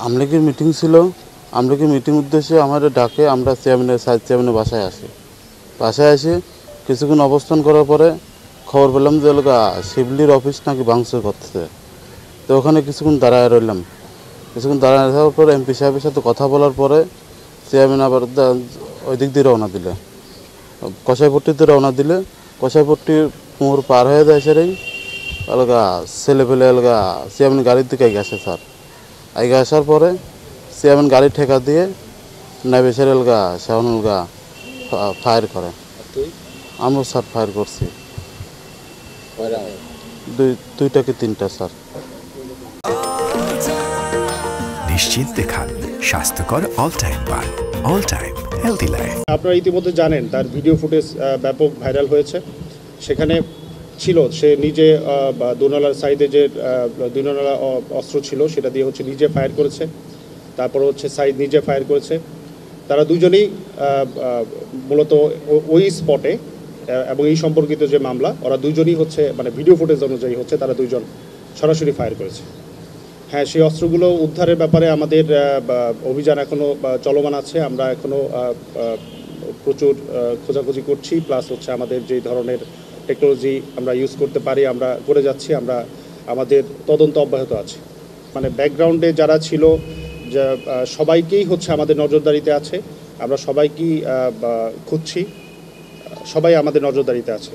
আমলিগের meeting ছিল। আমলিগের meeting উদ্দেশ্যে আমাদের ডাকে, আমরা চেয়ারম্যানের বাসায় আসে কিছুক্ষণ অবস্থান করার পরে খবর পেলাম যে শিবলির অফিস নাকি ভাঙচুর করতেছে। তো ওখানে কিছুক্ষণ দাঁড়ায় রইলাম। কিছুক্ষণ দাঁড়ায় থাকার পরে এমপি সাহেবের সাথে কথা বলার পরে চেয়ারম্যান আবার ওই দিক দিয়ে রওনা দিলে, কষাইপট্টিতে রওনা দিলে। কষাইপট্টি মোড় পার হয়ে যায় সেটাই ছেলে পেলে চেয়ারম্যান গাড়ির দিকে গেছে স্যার। আগে আসার পরে চেয়ারম্যান গাড়ি ঠেকা দিয়ে নেবে সেরে সেহন ফায়ার করে। আমরা স্যার ফায়ার করছি দুইটা কি তিনটা স্যার। নিশ্চিন্তে খান স্বাস্থ্যকর অল টাইম পান, অল টাইম হেলদি লাইফ। আপনারা ইতিমধ্যে জানেন তার ভিডিও ফুটেজ ব্যাপক ভাইরাল হয়েছে। সেখানে ছিল সে নিজে দুনালার সাইডে যে দুনালা অস্ত্র ছিল সেটা দিয়ে নিজে ফায়ার করেছে। তারপর সাইদ নিজে ফায়ার করেছে। তারা দুজনেই মূলত ওই স্পটে এবং এই সম্পর্কিত যে মামলা, ওরা দুজনই মানে ভিডিও ফুটেজ অনুযায়ী তারা দুইজন সরাসরি ফায়ার করেছে। হ্যাঁ, সেই অস্ত্রগুলো উদ্ধারের ব্যাপারে আমাদের অভিযান এখনও চলমান আছে। আমরা এখনও প্রচুর খোঁজাখুঁজি করছি, প্লাস আমাদের যেই ধরনের টেকনোলজি আমরা ইউজ করতে পারি আমরা করে যাচ্ছি। আমাদের তদন্ত অব্যাহত আছে। মানে ব্যাকগ্রাউন্ডে যারা ছিল সবাইকেই আমাদের নজরদারিতে আছে। আমরা সবাইকেই খুঁজছি, সবাই আমাদের নজরদারিতে আছে।